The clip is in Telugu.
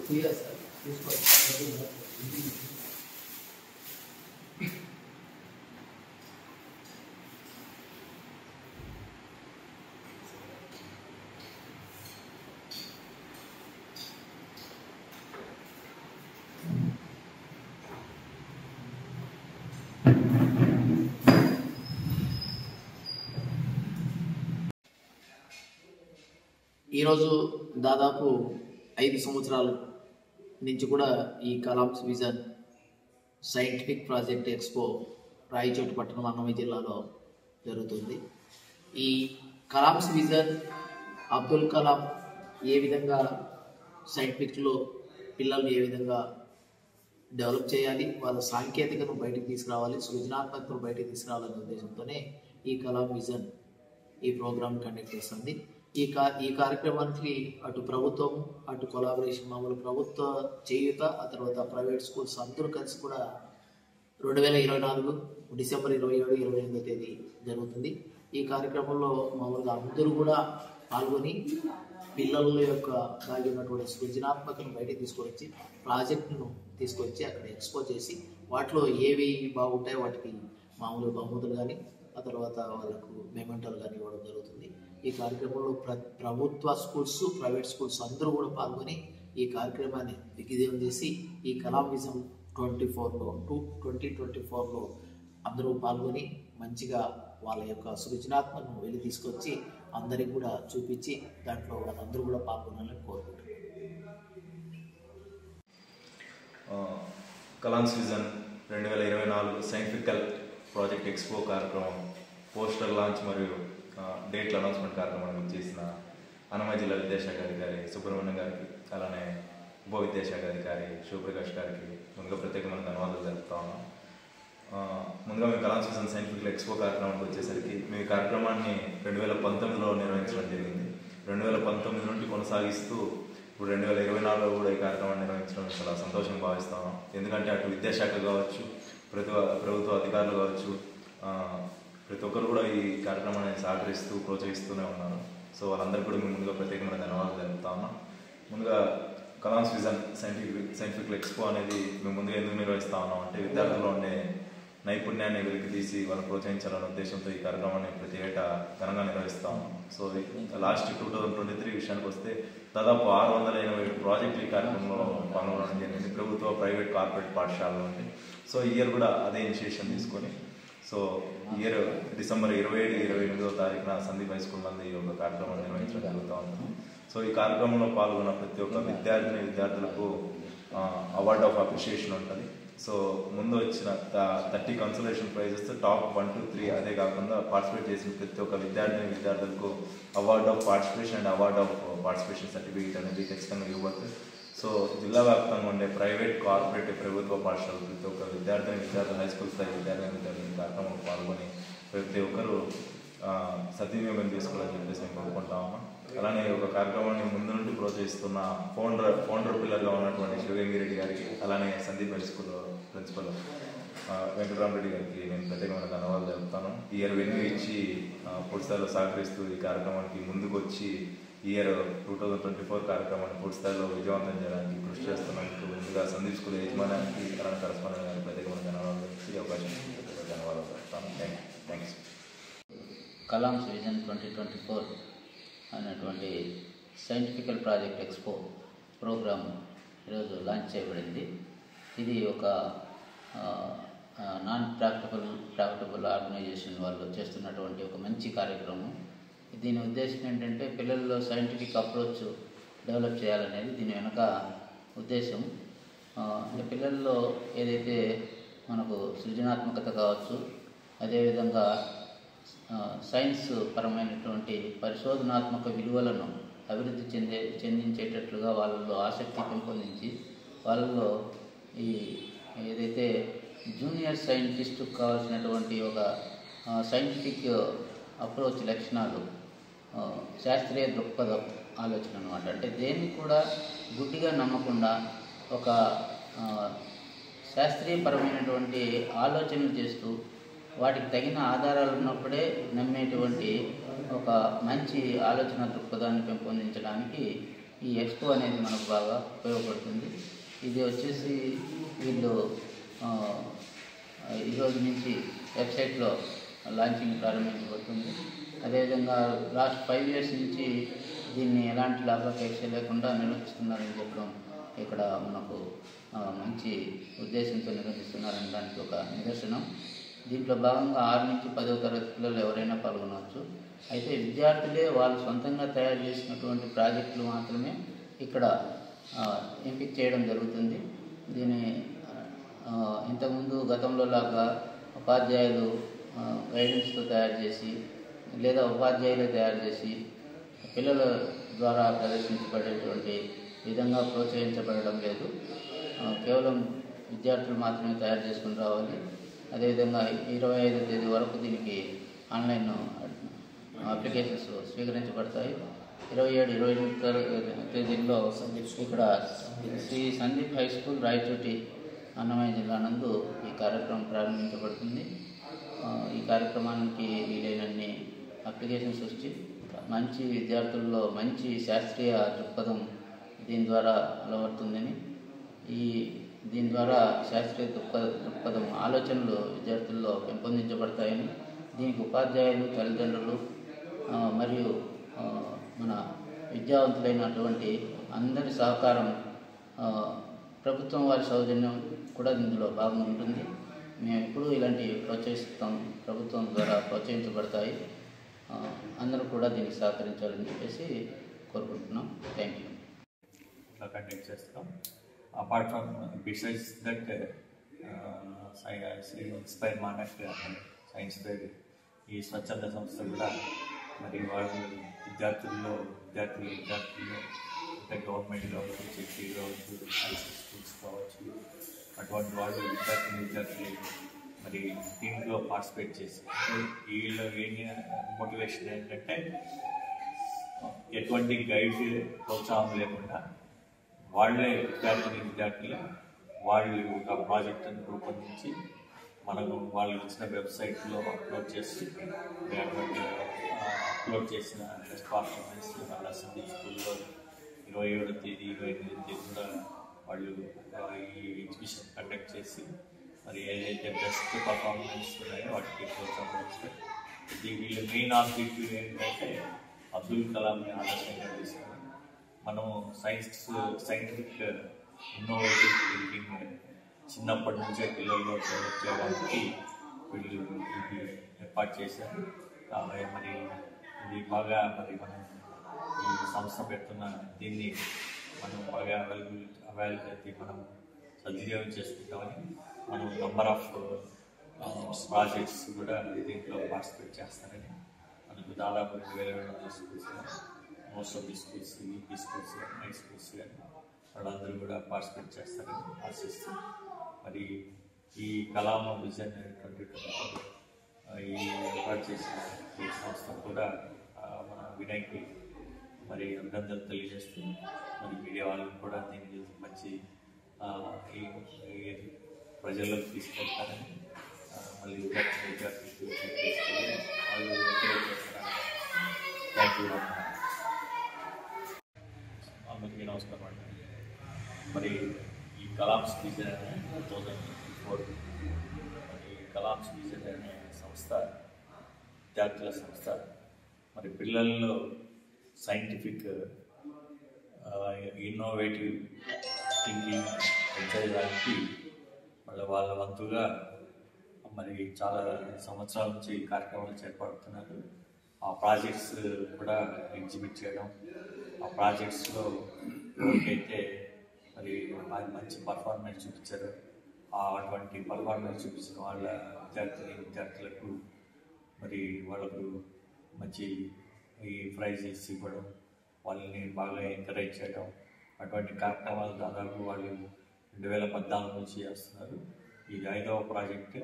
ఈరోజు దాదాపు 5 సంవత్సరాల నుంచి కూడా ఈ Kalam's vision scientific project expo Rayachoti పట్టణం అన్నమయ్య జిల్లాలో జరుగుతుంది. ఈ కలామ్స్ విజన్ అబ్దుల్ కలాం ఏ విధంగా సైంటిఫిక్లో పిల్లల్ని ఏ విధంగా డెవలప్ చేయాలి, వాళ్ళ సాంకేతికతను బయటికి తీసుకురావాలి, సృజనాత్మకతను బయటికి తీసుకురావాలనే ఉద్దేశంతోనే ఈ కలాం విజన్ ఈ ప్రోగ్రామ్ కండక్ట్ చేస్తుంది. ఈ కార్యక్రమానికి అటు ప్రభుత్వం అటు కొలాబరేషన్ మామూలు ప్రభుత్వ చేయూత ఆ తర్వాత ప్రైవేట్ స్కూల్స్ అందరూ కలిసి కూడా 2024 డిసెంబర్ 27, 28వ తేదీ జరుగుతుంది. ఈ కార్యక్రమంలో మామూలుగా అందరూ కూడా పాల్గొని పిల్లల యొక్క దాగినటువంటి సృజనాత్మకతను బయటకు తీసుకొచ్చి ప్రాజెక్టును తీసుకొచ్చి అక్కడ ఎక్స్పో చేసి వాటిలో ఏవి బాగుంటాయో వాటికి మామూలు బహుమతులు కానీ ఆ తర్వాత వాళ్ళకు మెమెంటోలు కానీ ఇవ్వడం జరుగుతుంది. ఈ కార్యక్రమంలో ప్రభుత్వ స్కూల్స్ ప్రైవేట్ స్కూల్స్ అందరూ కూడా పాల్గొని ఈ కార్యక్రమాన్ని దిగ్విజయం చేసి ఈ కలాం విజన్ 2024లో అందరూ పాల్గొని మంచిగా వాళ్ళ యొక్క సృజనాత్మకను వెళ్ళి తీసుకొచ్చి అందరికి కూడా చూపించి దాంట్లో వాళ్ళందరూ కూడా పాల్గొనాలని కోరుకుంటున్నాను. కలామ్స్ విజన్ 2024 సైంటిఫికల్ ప్రాజెక్ట్ ఎక్స్పో కార్యక్రమం పోస్టర్ లాంచ్ మరియు డేట్ల అనౌన్స్మెంట్ కార్యక్రమాన్ని చేసిన అన్నమయ్య జిల్లా విద్యాశాఖ అధికారి సుబ్రహ్మణ్యం గారికి, అలానే ఉప విద్యాశాఖ అధికారి శివప్రకాష్ గారికి ముందుగా ప్రత్యేకమైన ధన్యవాదాలు తెలుపుతా ఉన్నాం. ముందుగా మేము కలామ్స్ విజన్ సైంటిఫిక్ ఎక్స్పో కార్యక్రమానికి వచ్చేసరికి మేము ఈ కార్యక్రమాన్ని 2019లో నిర్వహించడం జరిగింది. 2019 నుండి కొనసాగిస్తూ ఇప్పుడు 2024లో కూడా ఈ కార్యక్రమాన్ని నిర్వహించడం చాలా సంతోషంగా భావిస్తాము. ఎందుకంటే అటు విద్యాశాఖ కావచ్చు, ప్రభుత్వ అధికారులు కావచ్చు, ప్రతి ఒక్కరు కూడా ఈ కార్యక్రమాన్ని సహకరిస్తూ ప్రోత్సహిస్తూనే ఉన్నారు. సో వాళ్ళందరికీ కూడా మేము ముందుగా ప్రత్యేకమైన ధన్యవాదాలు తెలుపుతా ఉన్నాం. ముందుగా కలామ్స్ విజన్ సైంటిఫిక్ ఎక్స్పో అనేది మేము ముందుగా ఎందుకు నిర్వహిస్తా ఉన్నాం అంటే విద్యార్థుల్లో ఉండే నైపుణ్యాన్ని వెలికి తీసి వాళ్ళని ప్రోత్సహించాలనే ఉద్దేశంతో ఈ కార్యక్రమాన్ని ప్రతి ఏటా ఘనంగా నిర్వహిస్తా ఉన్నాం. సో లాస్ట్ 2023 విషయానికి వస్తే దాదాపు 687 ప్రాజెక్టులు ఈ కార్యక్రమంలో పాల్గొనడం జరిగింది, ప్రభుత్వ ప్రైవేట్ కార్పొరేట్ పాఠశాలలు ఉంటాయి. సో ఈ ఇయర్ కూడా అదే ఇనిషియేషన్ తీసుకొని సో ఇయర్ డిసెంబర్ 27, 28వ తారీఖున సందీప్ హై స్కూల్ నందు ఈ యొక్క కార్యక్రమాన్ని నిర్వహించడం జరుగుతూ ఉంటుంది. సో ఈ కార్యక్రమంలో పాల్గొన్న ప్రతి ఒక్క విద్యార్థులకు అవార్డ్ ఆఫ్ అప్రిషియేషన్ ఉంటుంది. సో ముందు వచ్చిన 30 కన్సలేషన్ ప్రైజెస్ టాప్ 1 to 3 అదే కాకుండా పార్టిసిపేట్ చేసిన ప్రతి ఒక్క విద్యార్థులకు award of participation and award of participation certificate అనేది ఖచ్చితంగా ఇవ్వబడుతుంది. సో జిల్లా వ్యాప్తంగా ఉండే ప్రైవేట్ కార్పొరేట్ ప్రభుత్వ పాఠశాలలు ప్రతి ఒక్క విద్యార్థులు హై స్కూల్ స్థాయి విద్యార్థులు ఈ కార్యక్రమంలో పాల్గొని ప్రతి ఒక్కరూ సద్వినియోగం చేసుకోవాలని చెప్పేసి మేము కోరుకుంటాము. అలానే ఒక కార్యక్రమాన్ని ముందు నుండి ప్రోత్సహిస్తున్న ఫౌండర్ పిల్లర్గా ఉన్నటువంటి శివగంగిరెడ్డి గారికి, అలానే Sandeep high school principal Venkataramareddy గారికి నేను ప్రత్యేకమైన ధన్యవాదాలు తెలుపుతాను. ఈ ఇయర్ వెన్యూ ఇచ్చి పూర్తిస్థాయిలో సహకరిస్తూ ఈ కార్యక్రమానికి ముందుకు వచ్చి ఇయర్ 2024 కార్యక్రమాన్ని పూర్తిస్థాయిలో విజయవంతం చేయడానికి కృషి చేస్తున్నందుకు ముందుగా సందీప్ స్కూల్ యజమానానికి, అలానే కరస్పాండెంట్ గారికి ప్రత్యేకమైన ధన్యవాదాలు తెలుపుతూ అవకాశం ధన్యవాదాలు తెలుపుతాను. థ్యాంక్స్. కలామ్స్ విజన్ 2024 అనేటువంటి సైంటిఫికల్ ప్రాజెక్ట్ ఎక్స్పో ప్రోగ్రామ్ ఈరోజు లాంచ్ చేయబడింది. ఇది ఒక నాన్ ప్రాఫిటబుల్ ఆర్గనైజేషన్ వాళ్ళు చేస్తున్నటువంటి ఒక మంచి కార్యక్రమం. దీని ఉద్దేశం ఏంటంటే పిల్లల్లో సైంటిఫిక్ అప్రోచ్ డెవలప్ చేయాలనేది దీని వెనక ఉద్దేశం. పిల్లల్లో ఏదైతే మనకు సృజనాత్మకత కావచ్చు, అదేవిధంగా సైన్స్ పరమైనటువంటి పరిశోధనాత్మక విలువలను అభివృద్ధి చెందించేటట్లుగా వాళ్ళలో ఆసక్తి పెంపొందించి వాళ్ళలో ఈ ఏదైతే జూనియర్ సైంటిస్టుకు కావాల్సినటువంటి ఒక సైంటిఫిక్ అప్రోచ్ లక్షణాలు, శాస్త్రీయ దృక్పథ ఆలోచన అన్నమాట. అంటే దేన్ని కూడా గుడ్డిగా నమ్మకుండా ఒక శాస్త్రీయపరమైనటువంటి ఆలోచనలు చేస్తూ వాటికి తగిన ఆధారాలు ఉన్నప్పుడే నమ్మేటువంటి ఒక మంచి ఆలోచన దృక్పథాన్ని పెంపొందించడానికి ఈ ఎక్స్పో అనేది మనకు బాగా ఉపయోగపడుతుంది. ఇది వచ్చేసి వీళ్ళు ఈరోజు నుంచి వెబ్సైట్లో లాంచింగ్ ప్రారంభించబడుతుంది. అదేవిధంగా లాస్ట్ 5 years నుంచి దీన్ని ఎలాంటి లాభాపేక్ష లేకుండా నిర్వహిస్తున్నారని చెప్పడం ఇక్కడ మనకు మంచి ఉద్దేశంతో నిర్వహిస్తున్నారని దానికి ఒక నిదర్శనం. దీంట్లో భాగంగా 6 నుంచి 10వ తరగతి పిల్లలు ఎవరైనా పాల్గొనవచ్చు. అయితే విద్యార్థులే వాళ్ళు సొంతంగా తయారు చేసినటువంటి ప్రాజెక్టులు మాత్రమే ఇక్కడ ఎంపిక చేయడం జరుగుతుంది. దీని ఇంతకుముందు గతంలో లాగా ఉపాధ్యాయులు గైడెన్స్తో తయారు చేసి లేదా ఉపాధ్యాయులే తయారు చేసి పిల్లల ద్వారా ప్రదర్శించబడేటువంటి విధంగా ప్రోత్సహించబడడం లేదు. కేవలం విద్యార్థులు మాత్రమే తయారు చేసుకుని రావాలి. అదేవిధంగా 25వ తేదీ వరకు దీనికి ఆన్లైన్ అప్లికేషన్స్ స్వీకరించబడతాయి. 27, 28 తేదీల్లో ఇక్కడ శ్రీ సందీప్ హై స్కూల్ రాయచోటి అన్నమయ్య జిల్లా నందు ఈ కార్యక్రమం ప్రారంభించబడుతుంది. ఈ కార్యక్రమానికి వీలైనన్ని అప్లికేషన్స్ వచ్చి మంచి విద్యార్థుల్లో మంచి శాస్త్రీయ దృక్పథం దీని ద్వారా అలవడుతుందని, దీని ద్వారా శాస్త్రీయ దృక్పథం ఆలోచనలు విద్యార్థుల్లో పెంపొందించబడతాయని, దీనికి ఉపాధ్యాయులు, తల్లిదండ్రులు మరియు మన విద్యావంతులైనటువంటి అందరి సహకారం, ప్రభుత్వం వారి సౌజన్యం కూడా ఇందులో భాగం ఉంటుంది. మేము ఎప్పుడూ ఇలాంటివి ప్రోత్సహిస్తాం, ప్రభుత్వం ద్వారా ప్రోత్సహించబడతాయి. అందరూ కూడా దీనికి సహకరించాలని చెప్పేసి కోరుకుంటున్నాం. Thank you. కండక్ట్ చేస్తాం. Apart from besides that inspire Manak science fair ఈ స్వచ్ఛంద సంస్థ కూడా మరి వాళ్ళు విద్యార్థుల్లో అంటే గవర్నమెంట్ కావచ్చు, చెట్టి కావచ్చు, హైస్కూల్ స్కూల్స్ కావచ్చు, అటువంటి వాళ్ళు విద్యార్థులు మరి దీంట్లో పార్టిసిపేట్ చేసి వీళ్ళు మోటివేషన్ ఏంటంటే ఎటువంటి గైడ్ ప్రోత్సాహం లేకుండా వాళ్ళే విద్యార్థులు వాళ్ళు ఒక ప్రాజెక్టును రూపొందించి మనకు వాళ్ళు ఇచ్చిన వెబ్సైట్లో అప్లోడ్ చేసి అప్లోడ్ చేసిన బెస్ట్ పర్ఫార్మెన్స్ వాళ్ళ సందీప్ స్కూల్లో 27వ తేదీ 28వ తేదీ కూడా వాళ్ళు ఈ ఎగ్జిబిషన్ కండక్ట్ చేసి మరి ఏదైతే బెస్ట్ పర్ఫార్మెన్స్ ఉన్నాయో వాటికి ప్రోత్సాహం ఇస్తారు. వీళ్ళ మెయిన్ ఆబ్జెక్టివ్ ఏంటంటే అబ్దుల్ కలాంని ఆలోచనగా తీసుకొని మనం సైంటిఫిక్ ఇన్నోవేటివ్ థింకింగ్ చిన్నప్పటి నుంచే పిల్లల్లో డెవలప్ చేయడానికి వీళ్ళు ఇది ఏర్పాటు చేశారు. మరి ఇది బాగా మరి మనం ఈ సంస్థ పెడుతున్న దీన్ని మనం బాగా అవైలబిలిటీ మనం సద్వినియోగం చేసుకుంటామని మనం నంబర్ ఆఫ్ ప్రాజెక్ట్స్ కూడా దీంట్లో పార్టిసిపేట్ చేస్తారని మనకు దాదాపు 2000 schools, most of the schools, UP schools కానీ హై స్కూల్స్ కానీ వాళ్ళందరూ కూడా పార్టిసిపేట్ చేస్తారని ఆశిస్తూ మరి ఈ కలాం విజన్ 2020 ఈ ఏర్పాటు చేసిన ఈ సంస్థ కూడా మన వినయ్కి మరి అభినందనలు తెలియజేస్తూ మరి మీడియా వాళ్ళకి కూడా దీన్ని మంచి ఈ ప్రజల్లోకి తీసుకెళ్తారని మళ్ళీ విద్యార్థులకు తీసుకెళ్ళి వాళ్ళు ఎంకరేజ్ చేస్తారని. Thank you. అందరికీ నమస్కారం అండి. మరి ఈ కలామ్స్ విజన్ 2024 మరి కలామ్స్ విజన్ అనే సంస్థ విద్యార్థుల సంస్థ మరి పిల్లల్లో సైంటిఫిక్ ఇన్నోవేటివ్ థింకింగ్ పెంచడానికి మళ్ళీ వాళ్ళ వంతుగా మరి చాలా సంవత్సరాల నుంచి ఈ కార్యక్రమాలు చేపడుతున్నారు. ఆ ప్రాజెక్ట్స్ కూడా ఎగ్జిబిట్ చేయడం, ఆ ప్రాజెక్ట్స్లో ఎవరికైతే మరి మంచి పర్ఫార్మెన్స్ చూపించారు అటువంటి పర్ఫార్మెన్స్ చూపించిన వాళ్ళ విద్యార్థులకు మరి వాళ్ళకు మంచి ఈ ప్రైజెస్ ఇవ్వడం, వాళ్ళని బాగా ఎంకరేజ్ చేయడం, అటువంటి కార్యక్రమాలు దాదాపు వాళ్ళు 2014 నుంచి చేస్తున్నారు. ఇది 5వ ప్రాజెక్ట్.